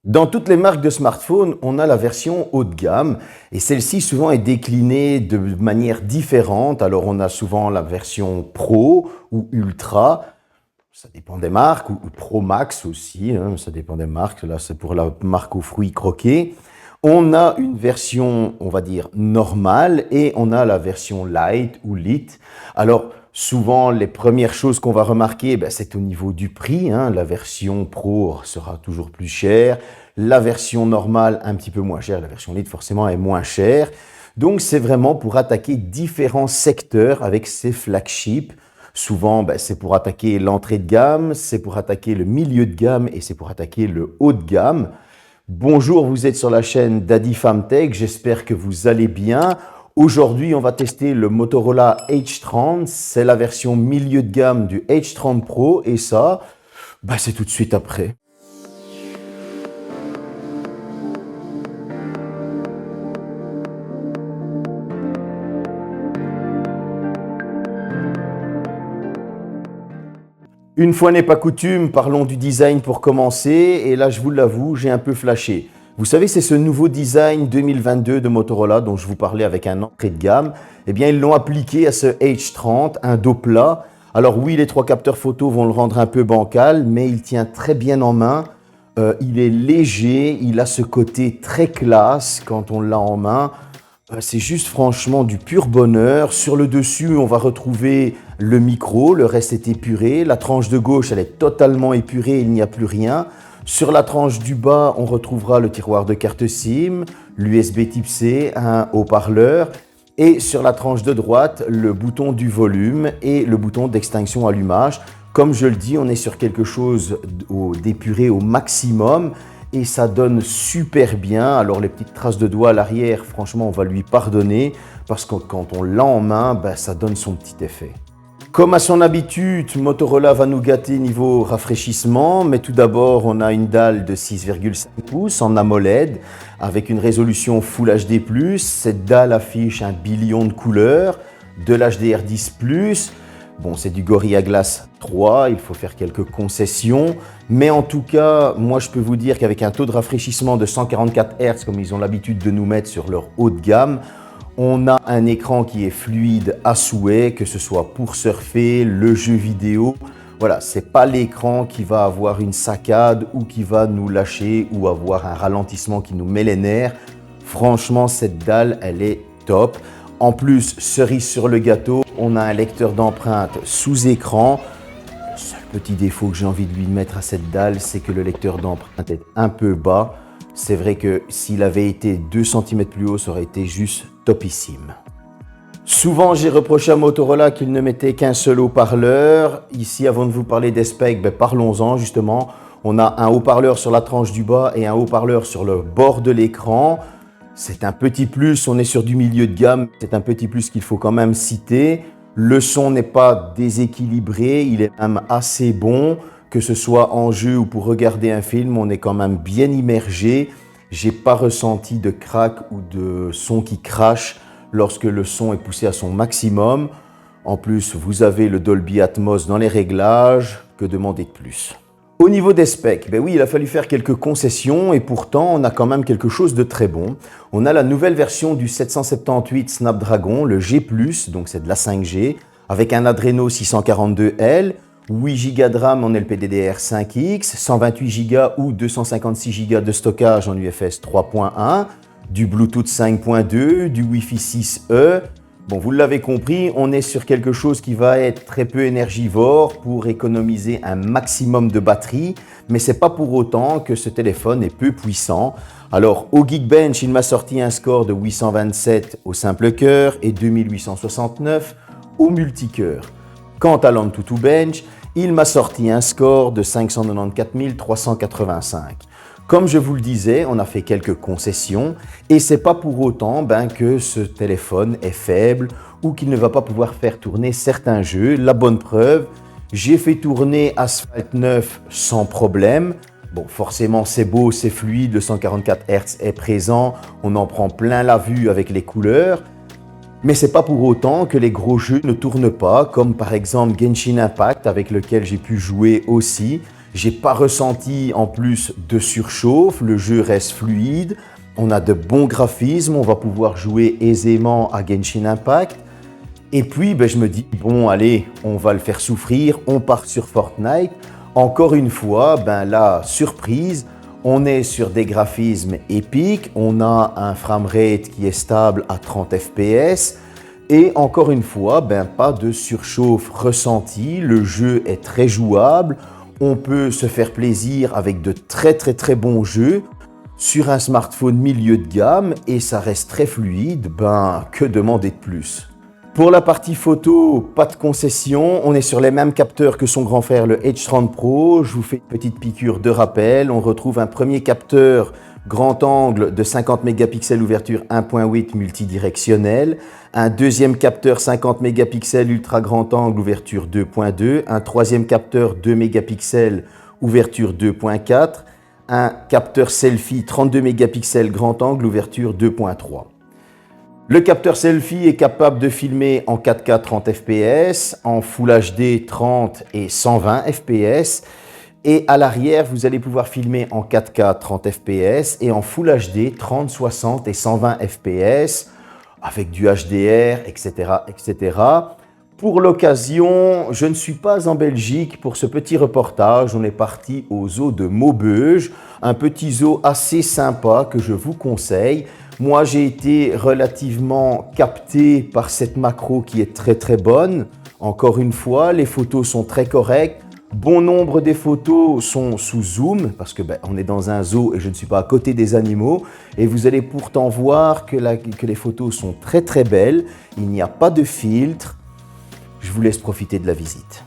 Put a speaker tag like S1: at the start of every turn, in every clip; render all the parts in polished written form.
S1: Dans toutes les marques de smartphones, on a la version haut de gamme et celle-ci souvent est déclinée de manière différente. Alors on a souvent la version Pro ou Ultra, ça dépend des marques, ou Pro Max aussi, hein, ça dépend des marques. Là c'est pour la marque aux fruits croqués. On a une version, on va dire, normale et on a la version light ou lit. Alors, souvent, les premières choses qu'on va remarquer, c'est au niveau du prix, hein. La version pro sera toujours plus chère. La version normale, un petit peu moins chère. La version lit, forcément, est moins chère. Donc, c'est vraiment pour attaquer différents secteurs avec ces flagships. Souvent, c'est pour attaquer l'entrée de gamme, c'est pour attaquer le milieu de gamme et c'est pour attaquer le haut de gamme. Bonjour, vous êtes sur la chaîne Daddy Famtech, j'espère que vous allez bien. Aujourd'hui, on va tester le Motorola H30, c'est la version milieu de gamme du H30 Pro et ça, c'est tout de suite après. Une fois n'est pas coutume, parlons du design pour commencer. Et là, je vous l'avoue, j'ai un peu flashé. Vous savez, c'est ce nouveau design 2022 de Motorola dont je vous parlais avec un entrée de gamme. Eh bien, ils l'ont appliqué à ce H30, un dos plat. Alors oui, les trois capteurs photo vont le rendre un peu bancal, mais il tient très bien en main. Il est léger, il a ce côté très classe quand on l'a en main. C'est juste franchement du pur bonheur. Sur le dessus, on va retrouver le micro, le reste est épuré. La tranche de gauche, elle est totalement épurée, il n'y a plus rien. Sur la tranche du bas, on retrouvera le tiroir de carte SIM, l'USB type C, un haut-parleur. Et sur la tranche de droite, le bouton du volume et le bouton d'extinction allumage. Comme je le dis, on est sur quelque chose d'épuré au maximum. Et ça donne super bien. Alors les petites traces de doigts à l'arrière, franchement, on va lui pardonner parce que quand on l'a en main, ça donne son petit effet. Comme à son habitude, Motorola va nous gâter niveau rafraîchissement, mais tout d'abord, on a une dalle de 6,5 pouces en AMOLED avec une résolution Full HD+. Cette dalle affiche un billion de couleurs, de l'HDR10+. Bon, c'est du Gorilla Glass 3, il faut faire quelques concessions. Mais en tout cas, moi je peux vous dire qu'avec un taux de rafraîchissement de 144 Hz, comme ils ont l'habitude de nous mettre sur leur haut de gamme, on a un écran qui est fluide à souhait, que ce soit pour surfer, le jeu vidéo. Voilà, c'est pas l'écran qui va avoir une saccade ou qui va nous lâcher ou avoir un ralentissement qui nous met les nerfs. Franchement, cette dalle, elle est top. En plus, cerise sur le gâteau, on a un lecteur d'empreintes sous écran. Le seul petit défaut que j'ai envie de lui mettre à cette dalle, c'est que le lecteur d'empreintes est un peu bas. C'est vrai que s'il avait été 2 cm plus haut, ça aurait été juste topissime. Souvent, j'ai reproché à Motorola qu'il ne mettait qu'un seul haut-parleur. Ici, avant de vous parler des specs, parlons-en justement. On a un haut-parleur sur la tranche du bas et un haut-parleur sur le bord de l'écran. C'est un petit plus, on est sur du milieu de gamme, c'est un petit plus qu'il faut quand même citer. Le son n'est pas déséquilibré, il est même assez bon. Que ce soit en jeu ou pour regarder un film, on est quand même bien immergé. J'ai pas ressenti de crack ou de son qui crache lorsque le son est poussé à son maximum. En plus, vous avez le Dolby Atmos dans les réglages, que demander de plus? Au niveau des specs, oui, il a fallu faire quelques concessions et pourtant, on a quand même quelque chose de très bon. On a la nouvelle version du 778 Snapdragon, le G+, donc c'est de la 5G, avec un Adreno 642L, 8 Go de RAM en LPDDR5X, 128 Go ou 256 Go de stockage en UFS 3.1, du Bluetooth 5.2, du Wi-Fi 6E. Bon, vous l'avez compris, on est sur quelque chose qui va être très peu énergivore pour économiser un maximum de batterie, mais c'est pas pour autant que ce téléphone est peu puissant. Alors, au Geekbench, il m'a sorti un score de 827 au simple cœur et 2869 au multicœur. Quant à l'Antutu Bench, il m'a sorti un score de 594 385. Comme je vous le disais, on a fait quelques concessions et c'est pas pour autant que ce téléphone est faible ou qu'il ne va pas pouvoir faire tourner certains jeux. La bonne preuve, j'ai fait tourner Asphalt 9 sans problème. Bon, forcément c'est beau, c'est fluide, le 144 Hz est présent, on en prend plein la vue avec les couleurs. Mais c'est pas pour autant que les gros jeux ne tournent pas, comme par exemple Genshin Impact avec lequel j'ai pu jouer aussi. J'ai pas ressenti en plus de surchauffe, le jeu reste fluide, on a de bons graphismes, on va pouvoir jouer aisément à Genshin Impact. Et puis je me dis, bon allez, on va le faire souffrir, on part sur Fortnite. Encore une fois, là, surprise, on est sur des graphismes épiques, on a un framerate qui est stable à 30 fps. Et encore une fois, pas de surchauffe ressentie, le jeu est très jouable, on peut se faire plaisir avec de très bons jeux sur un smartphone milieu de gamme et ça reste très fluide, que demander de plus? Pour la partie photo, pas de concession, on est sur les mêmes capteurs que son grand frère le H30 Pro. Je vous fais une petite piqûre de rappel, on retrouve un premier capteur grand angle de 50 mégapixels ouverture 1.8 multidirectionnel, un deuxième capteur 50 mégapixels ultra grand angle ouverture 2.2, un troisième capteur 2 mégapixels ouverture 2.4, un capteur selfie 32 mégapixels grand angle ouverture 2.3. Le capteur selfie est capable de filmer en 4K 30 fps, en Full HD 30 et 120 fps. Et à l'arrière, vous allez pouvoir filmer en 4K 30 fps et en Full HD 30, 60 et 120 fps avec du HDR, etc., etc. Pour l'occasion, je ne suis pas en Belgique pour ce petit reportage. On est parti au zoo de Maubeuge, un petit zoo assez sympa que je vous conseille. Moi, j'ai été relativement capté par cette macro qui est très bonne. Encore une fois, les photos sont très correctes. Bon nombre des photos sont sous zoom parce que on est dans un zoo et je ne suis pas à côté des animaux. Et vous allez pourtant voir que les photos sont très belles. Il n'y a pas de filtre. Je vous laisse profiter de la visite.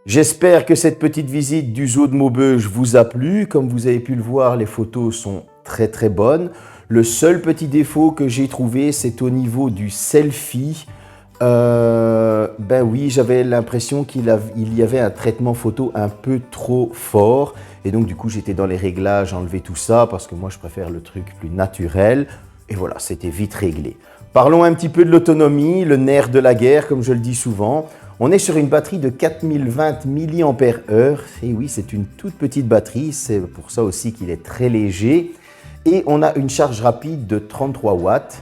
S1: J'espère que cette petite visite du zoo de Maubeuge vous a plu. Comme vous avez pu le voir, les photos sont très bonnes. Le seul petit défaut que j'ai trouvé, c'est au niveau du selfie. Oui, j'avais l'impression qu'il y avait un traitement photo un peu trop fort. Et donc du coup, j'étais dans les réglages, enlever tout ça, parce que moi, je préfère le truc plus naturel. Et voilà, c'était vite réglé. Parlons un petit peu de l'autonomie, le nerf de la guerre, comme je le dis souvent. On est sur une batterie de 4020 mAh. Et oui, c'est une toute petite batterie, c'est pour ça aussi qu'il est très léger. Et on a une charge rapide de 33 watts.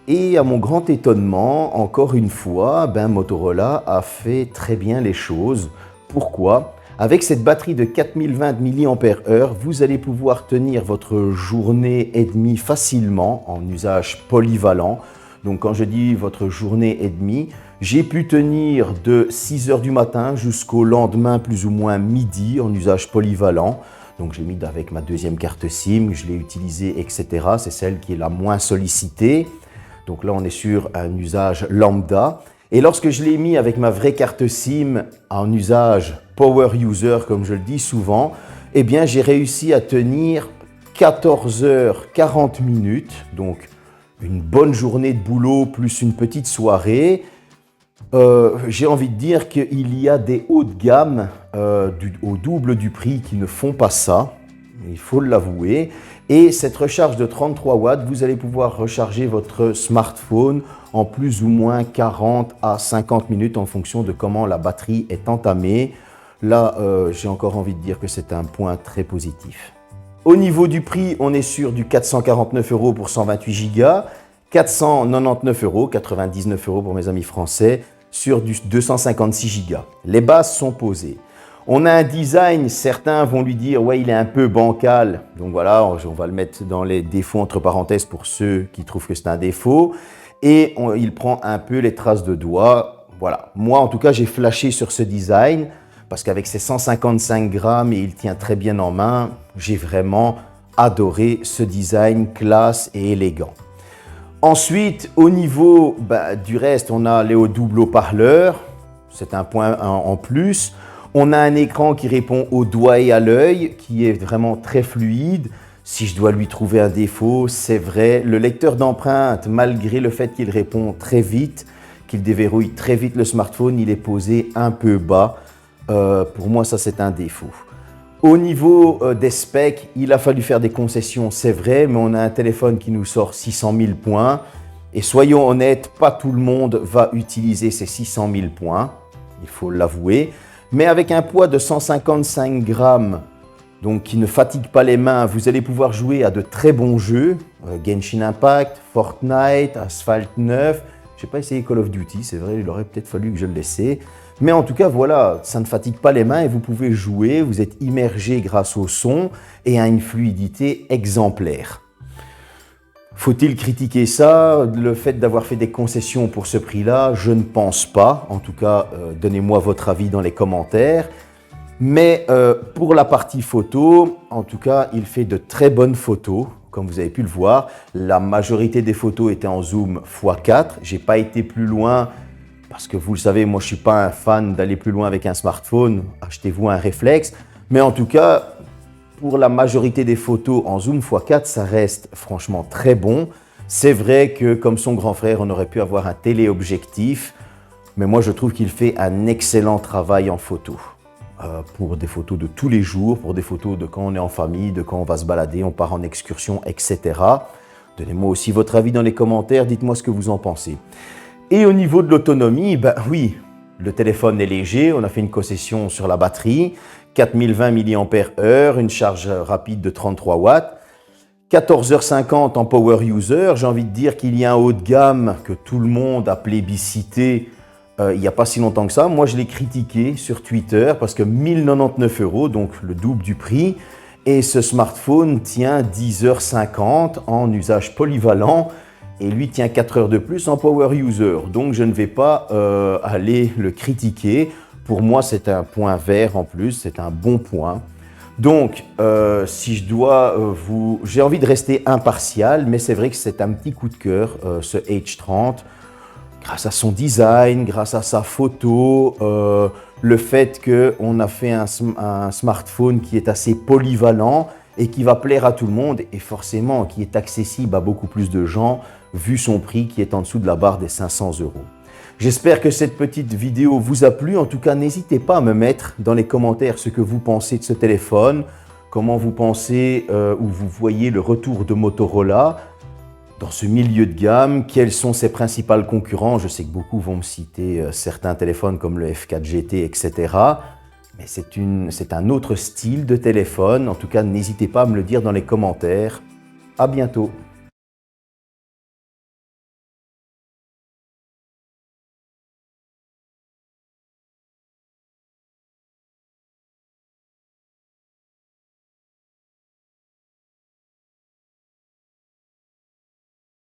S1: Et à mon grand étonnement, encore une fois, Motorola a fait très bien les choses. Pourquoi ? Avec cette batterie de 4020 mAh, vous allez pouvoir tenir votre journée et demie facilement en usage polyvalent. Donc quand je dis votre journée et demie, j'ai pu tenir de 6 h du matin jusqu'au lendemain plus ou moins midi en usage polyvalent. Donc j'ai mis avec ma deuxième carte SIM, je l'ai utilisée, etc. C'est celle qui est la moins sollicitée. Donc là, on est sur un usage lambda. Et lorsque je l'ai mis avec ma vraie carte SIM en usage power user, comme je le dis souvent, eh bien, j'ai réussi à tenir 14h40 minutes. Donc, une bonne journée de boulot plus une petite soirée. J'ai envie de dire qu'il y a des hauts de gamme au double du prix qui ne font pas ça. Il faut l'avouer. Et cette recharge de 33 watts, vous allez pouvoir recharger votre smartphone en plus ou moins 40 à 50 minutes en fonction de comment la batterie est entamée. Là, j'ai encore envie de dire que c'est un point très positif. Au niveau du prix, on est sur du 449 € pour 128 Go, 499 €, 99 € pour mes amis français, sur du 256 Go. Les bases sont posées. On a un design, certains vont lui dire « ouais, il est un peu bancal ». Donc voilà, on va le mettre dans les défauts entre parenthèses pour ceux qui trouvent que c'est un défaut. Et il prend un peu les traces de doigts. Voilà, moi en tout cas, j'ai flashé sur ce design parce qu'avec ses 155 grammes et il tient très bien en main, j'ai vraiment adoré ce design classe et élégant. Ensuite, au niveau du reste, on a les double haut-parleurs. C'est un point en plus. On a un écran qui répond au doigt et à l'œil, qui est vraiment très fluide. Si je dois lui trouver un défaut, c'est vrai. Le lecteur d'empreintes, malgré le fait qu'il répond très vite, qu'il déverrouille très vite le smartphone, il est posé un peu bas. Pour moi, ça, c'est un défaut. Au niveau des specs, il a fallu faire des concessions, c'est vrai, mais on a un téléphone qui nous sort 600 000 points. Et soyons honnêtes, pas tout le monde va utiliser ces 600 000 points, il faut l'avouer. Mais avec un poids de 155 grammes, donc qui ne fatigue pas les mains, vous allez pouvoir jouer à de très bons jeux. Genshin Impact, Fortnite, Asphalt 9. Je n'ai pas essayé Call of Duty, c'est vrai, il aurait peut-être fallu que je le laisse. Mais en tout cas, voilà, ça ne fatigue pas les mains et vous pouvez jouer, vous êtes immergé grâce au son et à une fluidité exemplaire. Faut-il critiquer ça? Le fait d'avoir fait des concessions pour ce prix-là, je ne pense pas. En tout cas, donnez-moi votre avis dans les commentaires. Mais pour la partie photo, en tout cas, il fait de très bonnes photos. Comme vous avez pu le voir, la majorité des photos étaient en zoom x4. Je n'ai pas été plus loin parce que vous le savez, moi je ne suis pas un fan d'aller plus loin avec un smartphone. Achetez-vous un réflexe. Mais en tout cas, pour la majorité des photos en zoom x4, ça reste franchement très bon. C'est vrai que comme son grand frère, on aurait pu avoir un téléobjectif. Mais moi, je trouve qu'il fait un excellent travail en photo. Pour des photos de tous les jours, pour des photos de quand on est en famille, de quand on va se balader, on part en excursion, etc. Donnez-moi aussi votre avis dans les commentaires, dites-moi ce que vous en pensez. Et au niveau de l'autonomie, oui, le téléphone est léger, on a fait une concession sur la batterie, 4020 mAh, une charge rapide de 33 watts, 14h50 en power user. J'ai envie de dire qu'il y a un haut de gamme que tout le monde a plébiscité il n'y a pas si longtemps que ça. Moi, je l'ai critiqué sur Twitter parce que 1099 €, donc le double du prix, et ce smartphone tient 10h50 en usage polyvalent et lui tient 4 heures de plus en power user. Donc, je ne vais pas aller le critiquer. Pour moi, c'est un point vert en plus, c'est un bon point. Donc, si je dois j'ai envie de rester impartial, mais c'est vrai que c'est un petit coup de cœur, ce H30. Grâce à son design, grâce à sa photo, le fait qu'on a fait un smartphone qui est assez polyvalent et qui va plaire à tout le monde et forcément qui est accessible à beaucoup plus de gens vu son prix qui est en dessous de la barre des 500 €. J'espère que cette petite vidéo vous a plu. En tout cas, n'hésitez pas à me mettre dans les commentaires ce que vous pensez de ce téléphone, comment vous pensez ou vous voyez le retour de Motorola dans ce milieu de gamme, quels sont ses principaux concurrents. Je sais que beaucoup vont me citer certains téléphones comme le F4 GT, etc. Mais c'est un autre style de téléphone. En tout cas, n'hésitez pas à me le dire dans les commentaires. À bientôt.